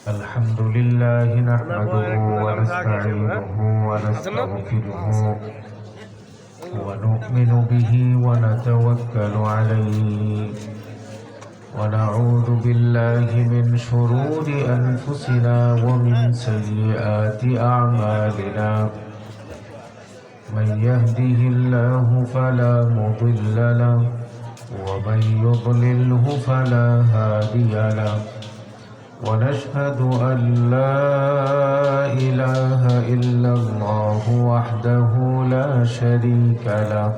الحمد لله نحمده ونستعينه ونستغفره ونؤمن به ونتوكل عليه ونعوذ بالله من شرور أنفسنا ومن سيئات أعمالنا من يهده الله فلا مضل له ومن يضلله فلا هادي له ونشهد أن لا إله إلا الله وحده لا شريك له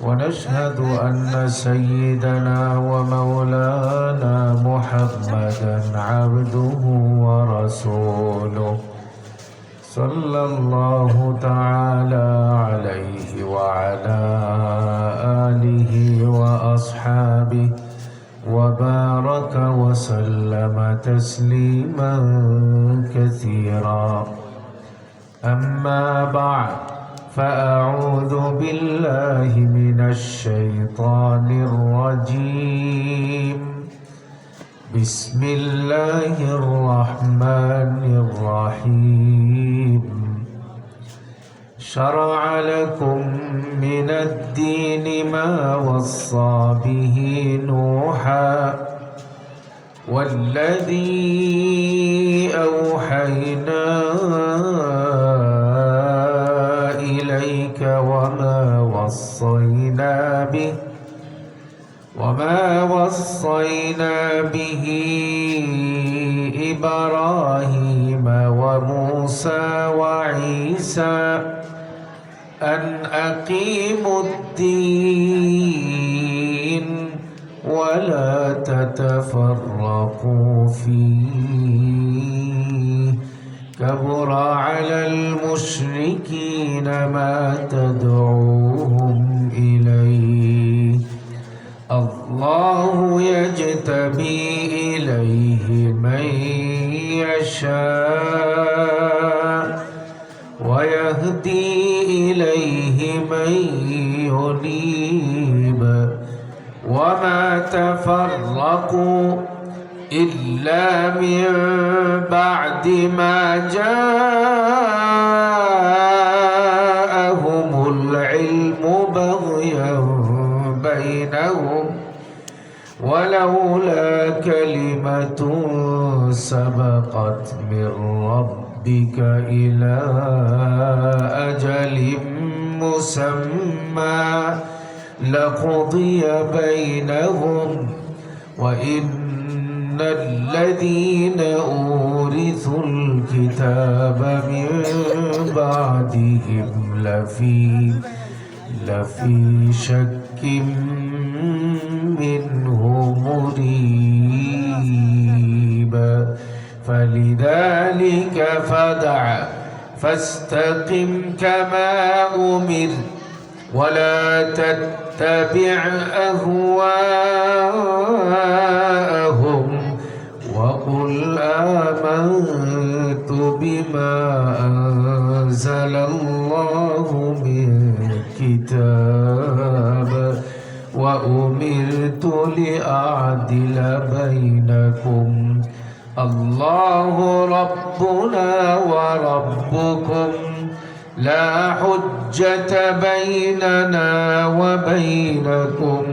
ونشهد أن سيدنا ومولانا محمدا عبده ورسوله صلى الله تعالى عليه وعلى آله وأصحابه وبارك وسلم تسليما كثيرا أما بعد فأعوذ بالله من الشيطان الرجيم بسم الله الرحمن الرحيم شرع لكم من الدين ما وصى به نوحا والذي أوحينا إليك وما وصينا به إبراهيم وموسى وعيسى أن أقيموا الدين ولا تتفرقوا فيه كبر على المشركين ما تدعوهم إليه الله يجتبي إليه من يشاء ويهدي إليه من ينيب وما تفرقوا إلا من بعد ما جاءهم العلم بغيا بينهم ولولا كلمة سبقت من ربك إلى أجل مسمى لقضي بينهم وإن الذين أورثوا الكتاب من بعدهم لفي شك منه مريب فلذلك فدع فاستقم كما أمر ولا تتبع أهواءهم وقل آمنت بما أنزل الله من كتاب وأمرت لأعدل بينكم الله ربنا وربكم لا حجة بيننا وبينكم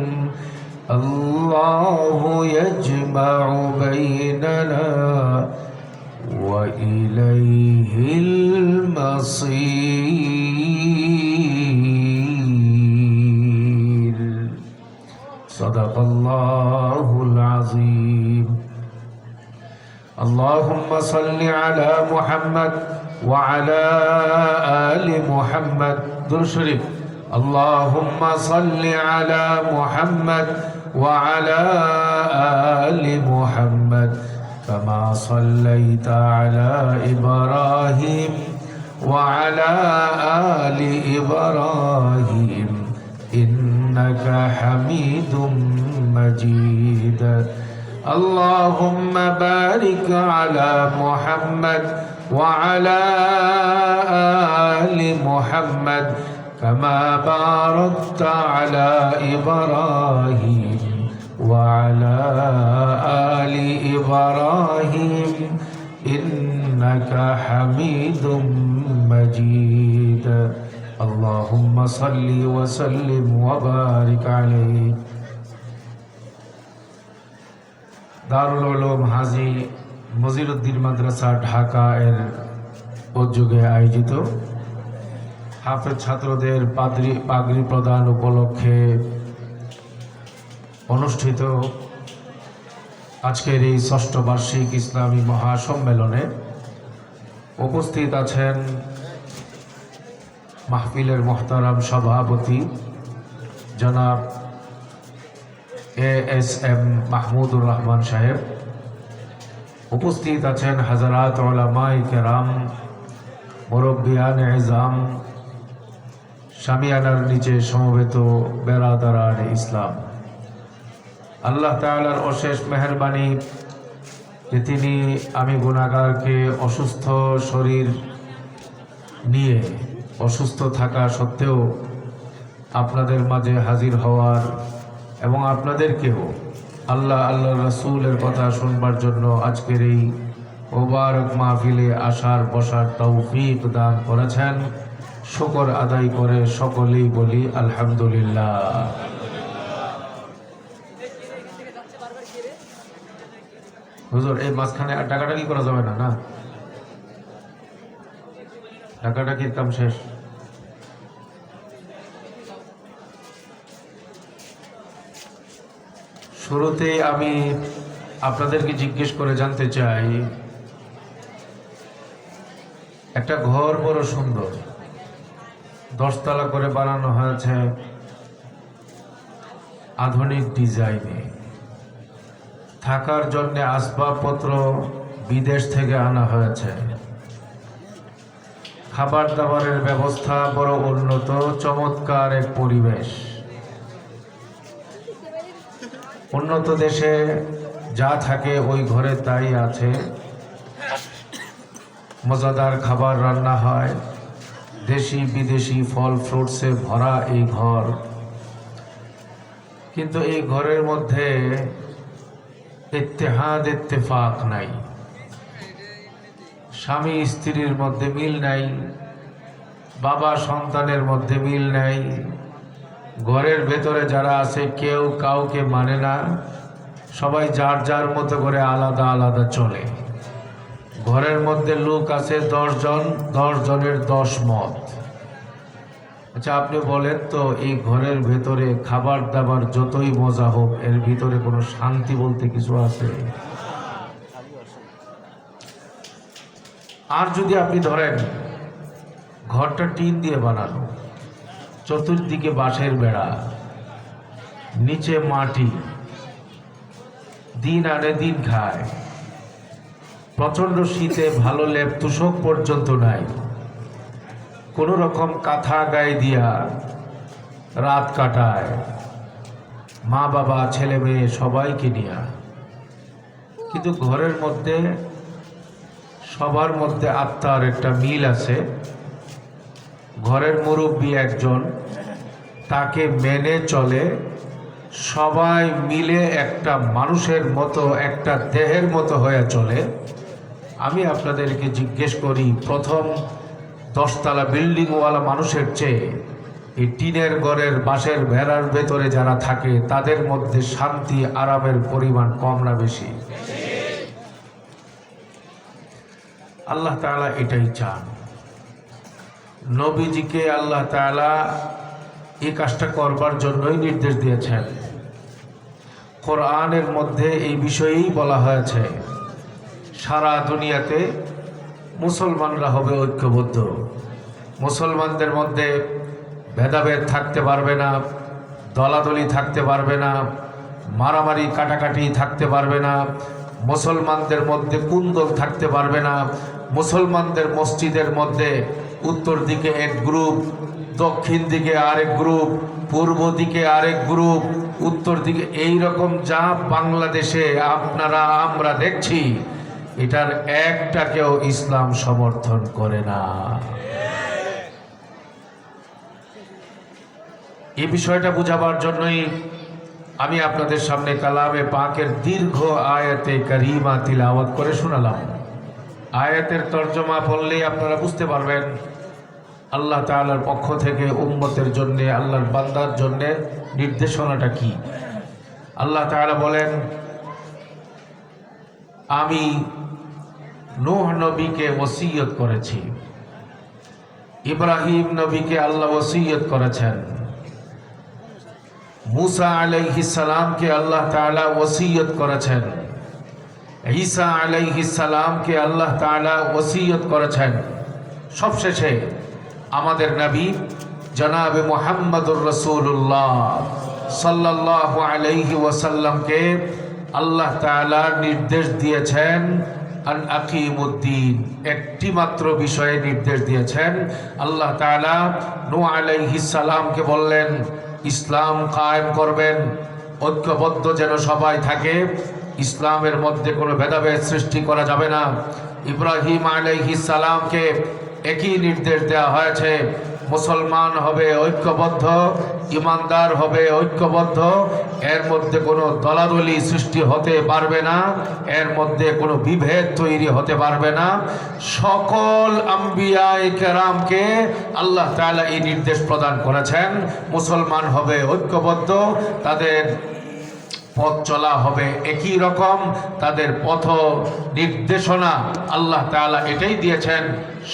الله يجمع بيننا وإليه المصير صدق الله العظيم اللهم صل على محمد وعلى آل محمد درشرف اللهم صل على محمد وعلى آل محمد كما صليت على إبراهيم وعلى آل إبراهيم إنك حميد مجيد اللهم بارك على محمد وعلى آل محمد كما باركت على إبراهيم وعلى آل إبراهيم إنك حميد مجيد اللهم صل وسلم وبارك عليه দারুল উলুম হাজী মজিরউদ্দিন মাদ্রাসা ঢাকা এর উদ্যোগে আয়োজিত হাফেজ ছাত্রদের পাগড়ি প্রদান উপলক্ষে অনুষ্ঠিত আজকের এই ষষ্ঠ বার্ষিক ইসলামী মহাসম্মেলনে উপস্থিত আছেন মাহফিলের মোহতারাম সভাপতি জনাব ASM মাহমুদুর রহমান সাহেব, উপস্থিত আছেন হাজারাত উলামায়ে কেরাম, মুরব্বিয়ান ইজাম, শামিয়ানার নিচে সমবেত বেরাদারান ইসলাম। আল্লাহ তাআলার অশেষ মেহেরবানি যে তিনি আমি গুনাহগারকে অসুস্থ শরীর নিয়ে অসুস্থ থাকা সত্ত্বেও আপনাদের মাঝে হাজির হওয়ার এবং আপনাদেরকেও আল্লাহ রাসূলের কথা শুনবার জন্য আজকের এই মোবারক মাহফিলে আসার বসার তৌফিক দান করেছেন। শুকর আদায় করে সকলেই বলি আলহামদুলিল্লাহ। হুজুর, এই মাঝখানে আর ডাকাডাকি করা যাবে না? ডাকাডাকির কাম শেষ। শুরুতেই আমি আপনাদেরকে জিজ্ঞেস করে জানতে চাই, একটা ঘর বড় সুন্দর, 10 তলা করে বানানো হয়েছে আধুনিক ডিজাইনে। থাকার জন্য আসবাবপত্র বিদেশ থেকে আনা হয়েছে। খাবার দাবারের ব্যবস্থা বড় উন্নত, চমৎকার এক পরিবেশ। উন্নত দেশে যা থাকে ওই ঘরে তাই আছে। মজাদার খাবার রান্না হয়, দেশি বিদেশি ফল ফ্রুটসে ভরা এই ঘর। কিন্তু এই ঘরের মধ্যে ইত্তেহাদ ইত্তেফাক নাই, স্বামী স্ত্রীর মধ্যে মিল নাই, বাবা সন্তানের মধ্যে মিল নাই। ঘরের ভেতরে যারা আছে কেউ কাউকে মানে না, সবাই যার যার মতো করে আলাদা আলাদা চলে। ঘরের মধ্যে লোক আছে 10 জন, 10 জনের 10 মত। আচ্ছা, আপনি বলেন তো, এই ঘরের ভেতরে খাবার দাবার যতই মজা হোক, এর ভিতরে কোনো শান্তি বলতে কিছু আছে? আর যদি আপনি ধরেন ঘরটা টিন দিয়ে বানানো, চতুর্দিকে বাঁশের বেড়া, নিচে মাটি, দিন আনে দিন খায়, প্রচন্ড শীতে ভালো লেপ তুষক পর্যন্ত নাই, কোন রকম কাঁথা গায়ে দিয়া রাত কাটায়, মা বাবা ছেলে মেয়ে সবাইকে নিয়া। কিন্তু ঘরের মধ্যে সবার মধ্যে আত্মার একটা মিল আছে। ঘরের মুরব্বী একজন, তাকে মেনে চলে, সবাই মিলে একটা মানুষের মতো, একটা দেহের মতো হয়ে চলে। আমি আপনাদেরকে জিজ্ঞেস করি, প্রথম 10 তলা বিল্ডিংওয়ালা মানুষের চেয়ে এই টিনের ঘরের বাঁশের ভেড়ার ভেতরে যারা থাকে তাদের মধ্যে শান্তি আরামের পরিমাণ কম না বেশি? আল্লাহ তাআলা এটাই চান। নবীজিকে আল্লাহ তাআলা এই কাজটা করবার জন্যই নির্দেশ দিয়েছেন। কোরআনের মধ্যে এই বিষয়েই বলা হয়েছে, সারা দুনিয়াতে মুসলমানরা হবে ঐক্যবদ্ধ। মুসলমানদের মধ্যে ভেদাভেদ থাকতে পারবে না, দলাদলি থাকতে পারবে না, মারামারি কাটাকাটি থাকতে পারবে না, মুসলমানদের মধ্যে কুন্দল থাকতে পারবে না। মুসলমানদের মসজিদের মধ্যে উত্তর দিকে এক গ্রুপ, দক্ষিণ দিকে আরেক গ্রুপ, পূর্ব দিকে আরেক গ্রুপ, উত্তর দিকে, এই রকম যা বাংলাদেশে আপনারা আমরা দেখছি, এটার একটাকেও ইসলাম সমর্থন করে না। এই বিষয়টা বুঝাবার জন্যই আমি আপনাদের সামনে কালামে পাকের দীর্ঘ আয়াতে কারিমা তিলাওয়াত করে শোনালাম। আয়াতের তর্জমা পড়লেই আপনারা বুঝতে পারবেন আল্লাহ তাআলার পক্ষ থেকে উম্মতের জন্য, আল্লাহর বান্দার জন্য নির্দেশনাটা কি। আল্লাহ তাআলা বলেন, আমি নূহ নবীকে ওসিয়ত করেছি, ইব্রাহিম নবীকে আল্লাহ ওসিয়ত করেছেন, মুসা আলাইহিস সালামকে আল্লাহ তাআলা ওসিয়ত করেছেন, ঈসা আলাইহিস সালামকে আল্লাহ তাআলা ওসিয়ত করেছেন। সবশেষে আমাদের নবী জনাবে মুহাম্মদুর রাসূলুল্লাহ সাল্লাল্লাহু আলাইহি ওয়াসাল্লামকে আল্লাহ তাআলা নির্দেশ দিয়েছেন আন আকিমুদ্দিন, একটি মাত্র বিষয়ে নির্দেশ দিয়েছেন। আল্লাহ তাআলা নূহ আলাইহিস সালামকে বললেন ইসলাম কায়েম করবেন, ঐক্যবদ্ধ যেন সবাই থাকে, ইসলামের মধ্যে কোনো ভেদাভেদ সৃষ্টি করা যাবে না। ইব্রাহিম আলাইহিস সালামকে একই নির্দেশ দেওয়া হয়েছে, মুসলমান হবে ঐক্যবদ্ধ, ইমানদার হবে ঐক্যবদ্ধ, এর মধ্যে কোনো দলাদলি সৃষ্টি হতে পারবে না, এর মধ্যে কোনো বিভেদ তৈরি হতে পারবে না। সকল আম্বিয়ায়ে কেরামকে আল্লাহ তাআলা এই নির্দেশ প্রদান করেছেন, মুসলমান হবে ঐক্যবদ্ধ, তাদের পথ চলা হবে একই রকম, তাদের পথ নির্দেশনা আল্লাহ তাআলা এটাই দিয়েছেন,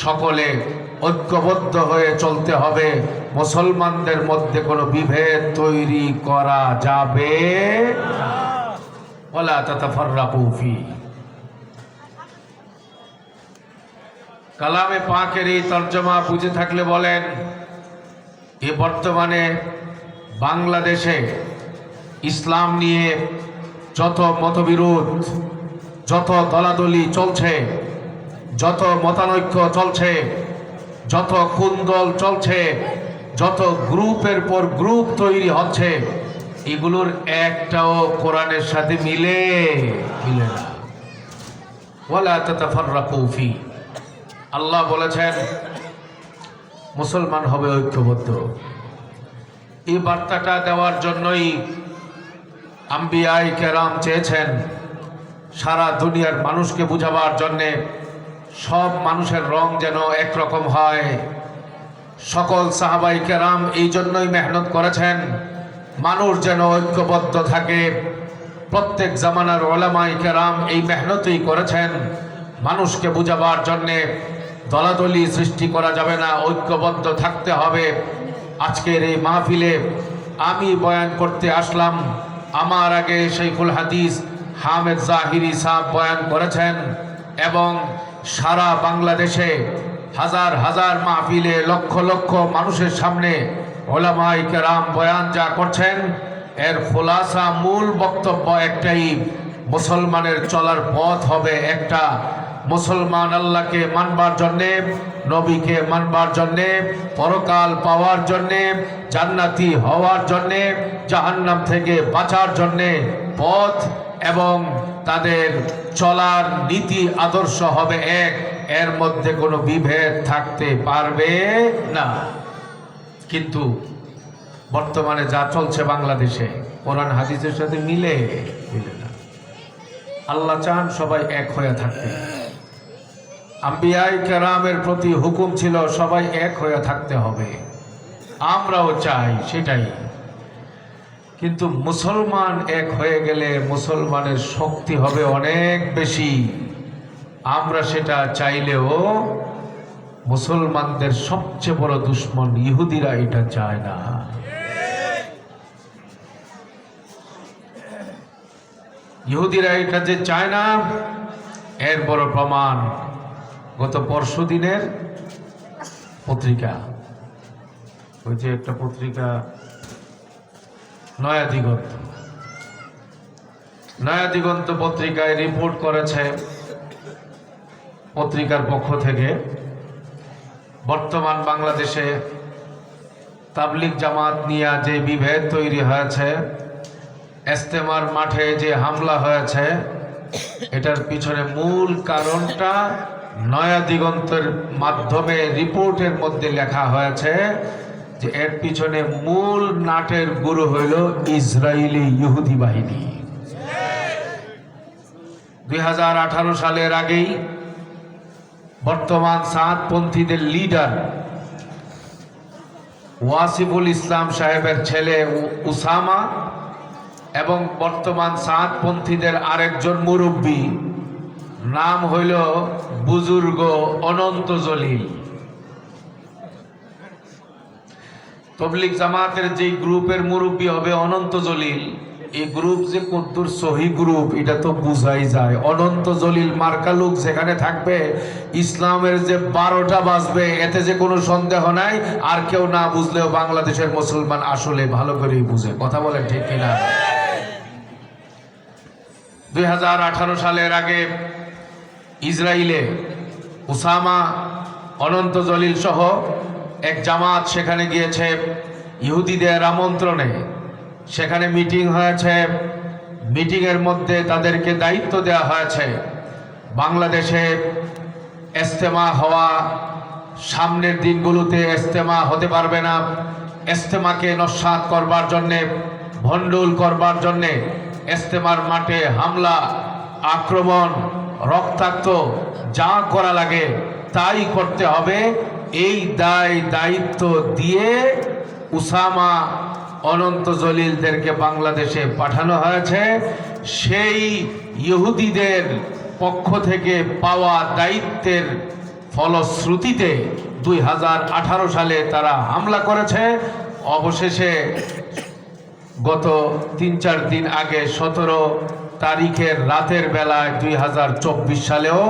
সকলে ঐক্যবদ্ধ হয়ে চলতে হবে, মুসলমানদের মধ্যে কোনো বিভেদ তৈরি করা যাবে না। ওয়ালা তাতাফাররাকু ফি। কালামে পাকের এই তরজমা বুঝে থাকলে বলেন, এ বর্তমানে বাংলাদেশে ইসলাম নিয়ে যত মতবিরোধ, যত দলাদলি চলছে, যত মতানৈক্য চলছে, যত কুন্দল চলছে, যত গ্রুপের পর গ্রুপ তৈরি হচ্ছে, এগুলোর একটাও কোরআনের সাথে মিলে না। ওয়ালা তাতাফাররাকু ফি। আল্লাহ বলেছেন মুসলমান হবে ঐক্যবদ্ধ। এই বার্তাটা দেওয়ার জন্যই আম্বিয়ায়ে কেরাম চেয়েছেন, সারা দুনিয়ার মানুষকে বুঝাবার জন্যে সব মানুষের রং যেন একরকম হয়। সকল সাহাবায়ে কেরাম এই জন্যই মেহনত করেছেন, মানুষ যেন ঐক্যবদ্ধ থাকে। প্রত্যেক জামানার উলামায়ে কেরাম এই মেহনতই করেছেন, মানুষকে বুঝাবার জন্যে দলাদলি সৃষ্টি করা যাবে না, ঐক্যবদ্ধ থাকতে হবে। আজকের এই মাহফিলে আমি বয়ান করতে আসলাম, আমার আগে শাইখুল হাদিস হামেদ জাহিরি সাহেব বয়ান করেছেন, এবং সারা বাংলাদেশে হাজার হাজার মাহফিলে লক্ষ লক্ষ মানুষের সামনে উলামায়ে কেরাম বয়ান যা করছেন, এর খোলাসা মূল বক্তব্য একটাই, মুসলমানের চলার পথ হবে একটা। মুসলমান আল্লাহকে মানবার জন্যে, নবীকে মানবার জন্যে, পরকাল পাওয়ার জন্যে, জান্নাতি হওয়ার জন্যে, জাহান্নাম থেকে বাঁচার জন্যে পথ এবং তাদের চলার নীতি আদর্শ হবে এক, এর মধ্যে কোনো বিভেদ থাকতে পারবে না। কিন্তু বর্তমানে যা চলছে বাংলাদেশে কোরআন হাদিসের সাথে মিলে না। আল্লাহ চান সবাই এক হয়ে থাকতে। আম্বিয়ায়ে কেরামের প্রতি হুকুম ছিল সবাই এক হয়ে থাকতে হবে, আমরাও চাই সেটাই। কিন্তু মুসলমান এক হয়ে গেলে মুসলমানের শক্তি হবে অনেক বেশি। আমরা সেটা চাইলেও মুসলমানদের সবচেয়ে বড় দুশ্মন ইহুদিরা এটা চায় না। ইহুদিরা এটা যে চায় না, এর বড় প্রমাণ গত পরশু দিনের পত্রিকা, ওই যে একটা পত্রিকা নয়া দিগন্ত পত্রিকায় রিপোর্ট করেছে পত্রিকার পক্ষ থেকে, বর্তমান বাংলাদেশে তাবলিগ জামাত নিয়ে যে বিভেদ তৈরি হয়েছে, ইজতেমার মাঠে যে হামলা হয়েছে, এটার পিছনে মূল কারণটা নয়া দিগন্তের মাধ্যমে রিপোর্টের মধ্যে লেখা হয়েছে যে এর পিছনে মূল নাটের গুরু হইল ইসরায়েলি ইহুদি বাহিনী। 2018 সালের আগেই বর্তমান সাদপন্থীদের লিডার ওয়াসিফুল ইসলাম সাহেবের ছেলে উসামা এবং বর্তমান সাদপন্থীদের আরেকজন মুরব্বী, নাম হইল বুজুর্গ অনন্ত জলিল। তবলিগ জামাতের যে গ্রুপের মুরব্বী হবে অনন্ত জলিল, এই গ্রুপ যে কদ্দুর সহি গ্রুপ এটা তো বুঝাই যায়। অনন্ত জলিল মার্কা লোক যেখানে থাকবে ইসলামের যে 12টা বাজবে, এতে যে কোনো সন্দেহ নাই। আর কেউ না বুঝলেও বাংলাদেশের মুসলমান আসলে ভালো করেই বুঝে। কথা বলেন ঠিক কিনা? 2018 সালের আগে ইসরায়েলে উসামা, অনন্ত জলিল সহ এক জামাত সেখানে গিয়েছে ইহুদিদের আমন্ত্রণে। সেখানে মিটিং হয়েছে। মিটিংয়ের মধ্যে তাদেরকে দায়িত্ব দেওয়া হয়েছে বাংলাদেশে ইজতেমা হওয়া, সামনের দিনগুলোতে ইজতেমা হতে পারবে না। ইজতেমাকে নস্যাৎ করবার জন্যে, ভণ্ডুল করবার জন্যে ইজতেমার মাঠে হামলা, আক্রমণ, রক্তাক্ত যা করা লাগে তাই করতে হবে। এই দায়িত্ব দিয়ে উসামা, অনন্ত জলিলদেরকে বাংলাদেশে পাঠানো হয়েছে। সেই ইহুদিদের পক্ষ থেকে পাওয়া দায়িত্বের ফলশ্রুতিতে 2018 সালে তারা হামলা করেছে। অবশেষে গত 3-4 দিন আগে 17 তারিখের রাতের বেলায় 2024 সালেও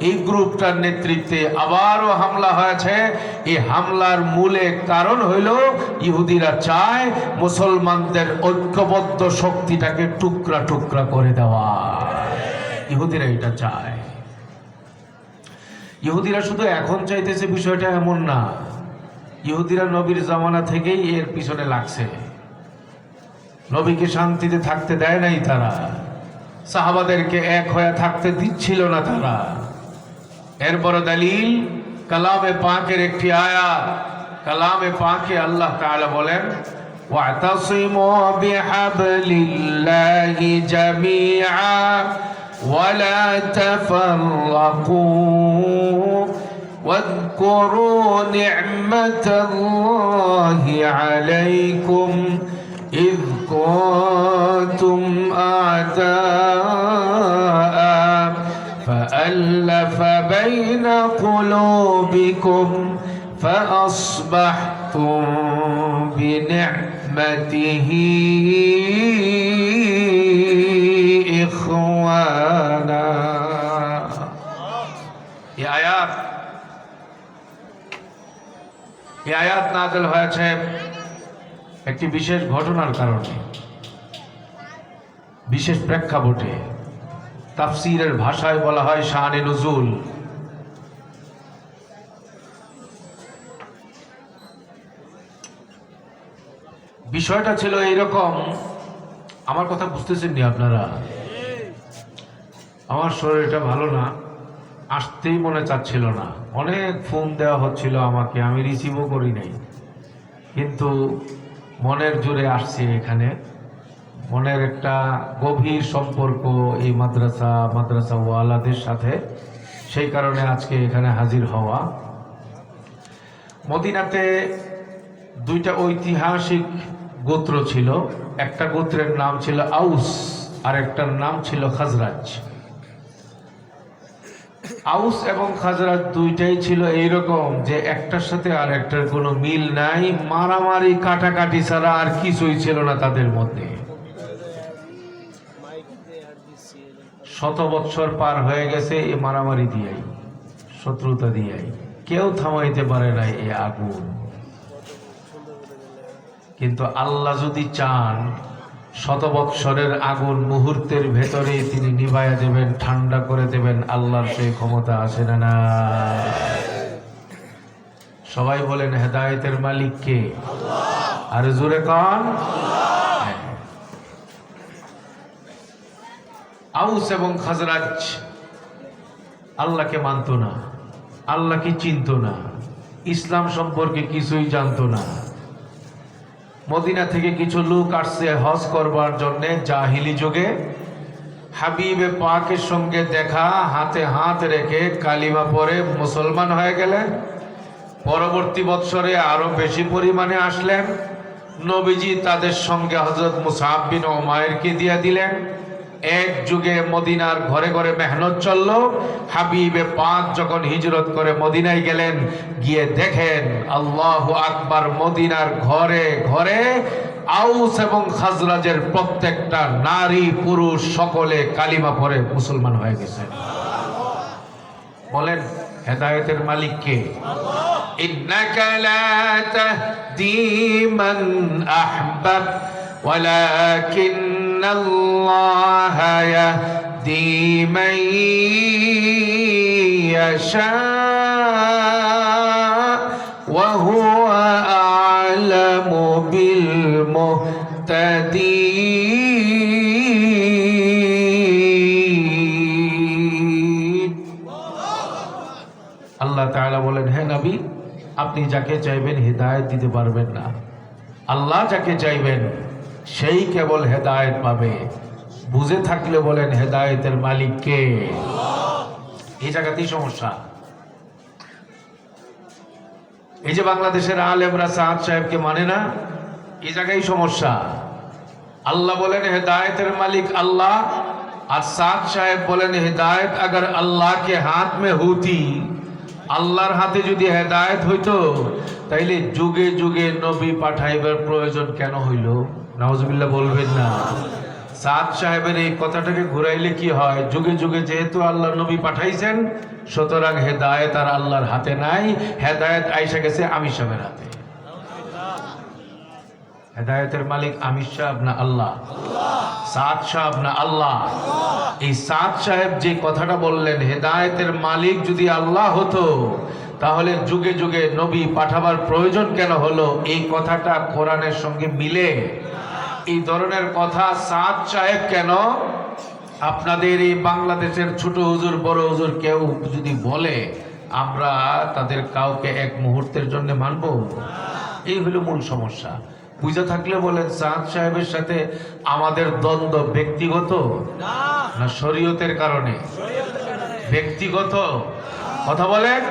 এই গ্রুপটার নেতৃত্বে আবারও হামলা হয়েছে। এই হামলার মূলে কারণ হইল ইহুদিরা চায় মুসলমানদের ঐক্যবদ্ধ শক্তিটাকে টুকরা টুকরা করে দেওয়া। ইহুদিরা এটা চায়। ইহুদিরা শুধু এখন চাইতেছে বিষয়টা এমন না, ইহুদিরা নবীর জামানা থেকেই এর পিছনে লাগছে। নবীকে শান্তিতে থাকতে দেয় নাই তারা, সাহাবাদেরকে এক হয়ে থাকতে দিচ্ছিল না তারা। এর বড় দলিল কালামে পাকের একটি আয়াত। কালামে পাকে আল্লাহ তাআলা বলেন, ওয়াতাসিমু বিহাবলিল্লাহি জামিআ ওয়ালা তাফাররাকু ওয়াযকুরু নি'মাতাল্লাহি আলাইকুম إذ كنتم أعداء فألف بين قلوبكم فأصبحتم بنعمته إخوانا। এই আয়াত নাযিল হয়েছে একটি বিশেষ ঘটনার কারণে, বিশেষ প্রেক্ষাপটে। তাফসীরের ভাষায় বলা হয় শানে নুজুল। বিষয়টা ছিল এইরকম, আমার কথা বুঝতেছেন নি আপনারা? আমার শরীরটা ভালো না, আসতেই মনে চাচ্ছিল না। অনেক ফোন দেওয়া হচ্ছিল আমাকে, আমি রিসিভও করি নাই, কিন্তু মনের জোরে আসছে এখানে। মনের একটা গভীর সম্পর্ক এই মাদ্রাসা ওয়ালাদের সাথে, সেই কারণে আজকে এখানে হাজির হওয়া। মদিনাতে 2টা ঐতিহাসিক গোত্র ছিল। একটা গোত্রের নাম ছিল আউস, আর একটার নাম ছিল খাজরাজ। আউস এবং খাজরাজ দুইটাই ছিল এইরকম যে একটার সাথে আর একটার কোনো মিল নাই, মারামারি কাটাকাটি ছাড়া আর কিছুই ছিল না তাদের মধ্যে। 100 বৎসর পার হয়ে গেছে এই মারামারি দিয়াই, শত্রুতা দিয়াই। কেউ থামাইতে পারে নাই এই আগুন। কিন্তু আল্লাহ যদি চান 100 বৎসরের আগুন মুহূর্তের ভেতরে তিনি নিভাইয়া দেবেন, ঠান্ডা করে দেবেন। আল্লাহর সেই ক্ষমতা আছে না? না। সবাই বলেন হেদায়েতের মালিক কে? আল্লাহ। আর জোরে কান। আউস এবং খাজরাজ আল্লাহকে মানত না, আল্লাহকে চিনত না, ইসলাম সম্পর্কে কিছুই জানতো না। মদিনা থেকে কিছু লোক আসছে হজ করবার জন্যে জাহিলি যুগে। হাবিবে পাকের সঙ্গে দেখা, হাতে হাত রেখে কালিমা পরে মুসলমান হয়ে গেলেন। পরবর্তী বৎসরে আরো বেশি পরিমাণে আসলেন। নবীজি তাদের সঙ্গে হযরত মুসআব বিন উমাইরকে দিয়ে দিলেন। এক যুগে মদিনার ঘরে ঘরে মেহনত চলল। হাবিবে পাক যখন হিজরত করে মদিনায় গেলেন, গিয়ে দেখেন আল্লাহু আকবার, মদিনার ঘরে ঘরে আউস এবং খাজরাজের প্রত্যেকটা নারী পুরুষ সকলে কালিমা পড়ে মুসলমান হয়ে গেছে। বলেন হেদায়েতের মালিক কে? ইন্নাকা লা তাহদি মান আহবাব ওয়ালাকিন্নাল্লাহা ইয়াহদি মান ইয়াশা ওয়া হুয়া আ'লামু বিল মুহতাদিন। আল্লাহ তাআলা বলেন, হে নবী, আপনি যাকে চাইবেন হেদায়েত দিতে পারবেন না। আল্লাহ যাকে চাইবেন সেই কেবল হেদায়েত পাবে। বুঝে থাকলে বলেন হেদায়েতের মালিক কে? এই জায়গাতেই সমস্যা। এই যে বাংলাদেশের আলেমরা সাদ সাহেবকে মানে না, এই জায়গায় সমস্যা। আল্লাহ বলেন হেদায়েতের মালিক আল্লাহ, আর সাদ সাহেব বলেন হেদায়েত अगर अल्लाह के हाथ में होती, আল্লাহর হাতে যদি হেদায়েত হইতো তাইলে যুগে যুগে নবী পাঠাইবার প্রয়োজন কেন হইল? নাউজুবিল্লাহ বলবেন না। সাদ সাহেবের এই কথাটাকে ঘুরাইলে কি হয়? যুগে যুগে যেহেতু আল্লাহ নবী পাঠাইছেন, সুতরাং হেদায়েত আর আল্লাহর হাতে নাই, হেদায়েত আইসা গেছে আমির সাহেবের হাতে। হেদায়েতের মালিক আমির সাহেব না আল্লাহ? সাদ সাহেব না আল্লাহ? এই সাদ সাহেব যে কথাটা বললেন, হেদায়েতের মালিক যদি আল্লাহ হতো তাহলে যুগে যুগে নবী পাঠাবার প্রয়োজন কেন হলো? এই কথাটা কোরআনের সঙ্গে মিলে। এই ধরনের কথা সাদ সাহেব কেন আপনাদের এই বাংলাদেশের ছোট হুজুর বড় হুজুর কেউ যদি বলে, আমরা তাদের কাউকে এক মুহূর্তের জন্য মানব? এই হলো মূল সমস্যা। বুঝে থাকলে বলেন সাদ সাহেবের সাথে আমাদের দ্বন্দ্ব ব্যক্তিগত না শরীয়তের কারণে? ব্যক্তিগত কথা বলেন।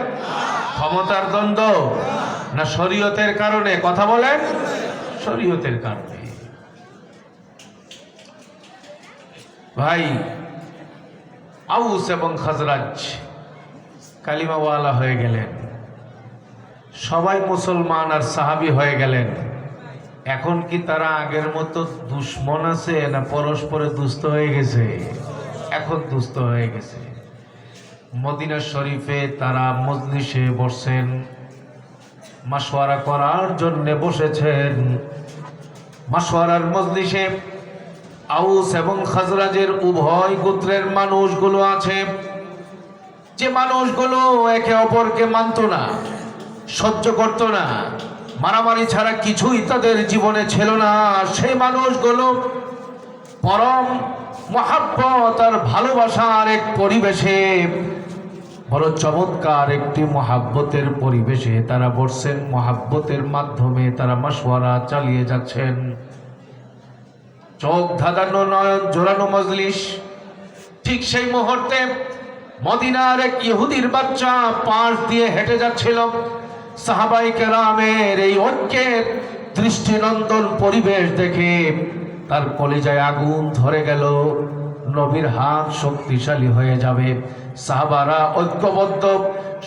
ক্ষমতার দ্বন্দ্ব না শরীয়তের কারণে? কথা বলেন। শরীয়তের কারণে। ভাই, আউস এবং খাজরাজ কালিমাওয়ালা হয়ে গেলেন, সবাই মুসলমান আর সাহাবী হয়ে গেলেন। এখন কি তারা আগের মতো দুশ্মন আছে না পরস্পরে দুস্থ হয়ে গেছে? এখন দুস্থ হয়ে গেছে। মদিনা শরীফে তারা মজলিসে বসছেন, মাশওয়ারা করার জন্য বসেছেন। মাশওয়ারার মজলিসে আউস এবং খাজরাজের উভয় গোত্রের মানুষগুলো আছে, যে মানুষগুলো একে অপরকে মানত না, সহ্য করত না, মারামারি ছাড়া কিছুই তাদের জীবনে ছিল না। সেই মানুষগুলো পরম মহাব্বত আর ভালোবাসার এক পরিবেশে, বড় চমৎকার একটি মহাব্বতের পরিবেশে তারা বসছেন। মহাব্বতের মাধ্যমে তারা মাশওয়ারা চালিয়ে যাচ্ছেন। চোখ ধাঁধানো, নয়ন জোড়ানো মজলিস। ঠিক সেই মুহূর্তে মদিনার এক ইহুদির বাচ্চা পাশ দিয়ে হেঁটে যাচ্ছিল। সাহাবাই কেরামের এই ঐক্যের দৃষ্টিনন্দন পরিবেশ দেখে তার কলিজায় আগুন ধরে গেল। নবীর হাত শক্তিশালী হয়ে যাবে, সাহাবারা ঐক্যবদ্ধ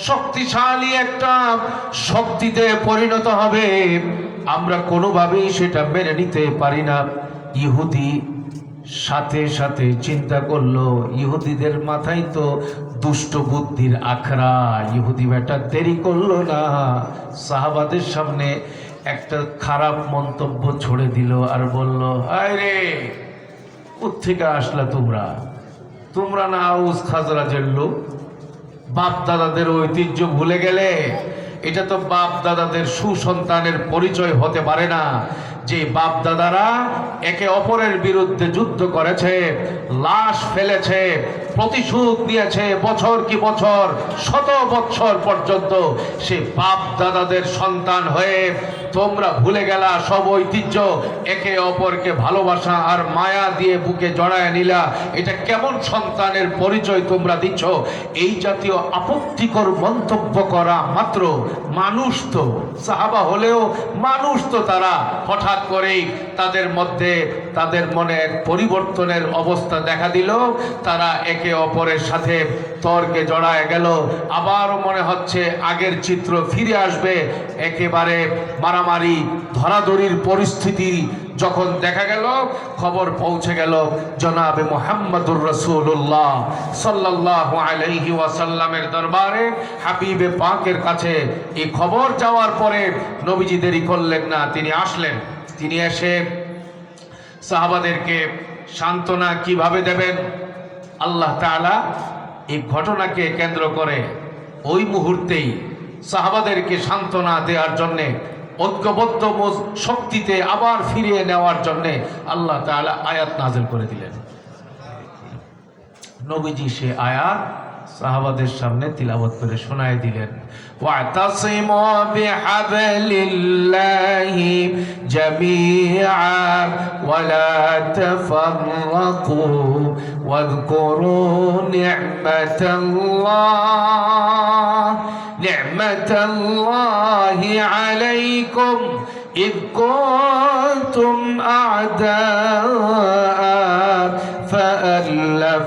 শক্তিশালী একটা শক্তিতে পরিণত হবে, আমরা কোনোভাবেই সেটা মেনে নিতে পারি না। ইহুদি সাথে সাথে চিন্তা করলো, ইহুদিদের মাথায় তো দুষ্ট বুদ্ধির আখড়া। ইহুদি বেটা দেরি করলো না, সাহাবাদের সামনে একটা খারাপ মন্তব্য ছড়ে দিল আর বলল, আরে কোত্থেকে আসলা তোমরা? তোমরা না আউস খাজরাজের লোক? বাপ দাদাদের ঐতিহ্য ভুলে গেলে? এটা তো বাপ দাদাদের সুসন্তানের পরিচয় হতে পারে না, যে বাপ দাদারা একে অপরের বিরুদ্ধে যুদ্ধ করেছে, লাশ ফেলেছে, প্রতিশোধ নিয়েছে বছর কি বছর, শত বছর পর্যন্ত। সে বাপ দাদাদের সন্তান হয়ে তোমরা ভুলে গেলা সব ঐতিহ্য, একে অপরকে ভালোবাসা আর মায়া দিয়ে বুকে জড়ায় নিলা। এটা কেমন সন্তানের পরিচয় তোমরা দিচ্ছ? এই জাতীয় আপত্তিকর মন্তব্য করা মাত্র, মানুষ তো সাহাবা হলেও মানুষ তো তারা, হঠাৎ করেই তাদের মধ্যে তাদের মনে এক পরিবর্তনের অবস্থা দেখা দিল। তারা একে অপরের সাথে তর্কে জড়ায় গেল। আবারও মনে হচ্ছে আগের চিত্র ফিরে আসবে। একেবারে মারামারি ধরাধরির পরিস্থিতি যখন দেখা গেল, খবর পৌঁছে গেল জনাবে মুহাম্মদুর রাসূলুল্লাহ সাল্লাল্লাহু আলাইহি ওয়াসাল্লামের দরবারে, হাবিবে পাকের কাছে। এই খবর যাওয়ার পরে নবীজি দেরি করলেন না, তিনি আসলেন। তিনি এসে সাহাবাদেরকে সান্ত্বনা কিভাবে দেবেন, আল্লাহ তাআলা এই ঘটনাকে কেন্দ্র করে ওই মুহূর্তেই সাহাবাদেরকে সান্ত্বনা দেওয়ার জন্যে, ঐক্যবদ্ধ শক্তিতে আবার ফিরিয়ে নেওয়ার জন্যে আল্লাহ তাআলা আয়াত নাযিল করে দিলেন। নবীজি সে আয়াত সাহাবাদের সামনে তিলাওয়াত করে শোনায় দিলেন। ওয়াতাসিমু বিহাবলিল্লাহি জামিআ ওয়া লা তাফাররাকু ওয়াযকুরু নি'মাতাল্লাহি আলাইকুম إذ كنتم أعداء فألف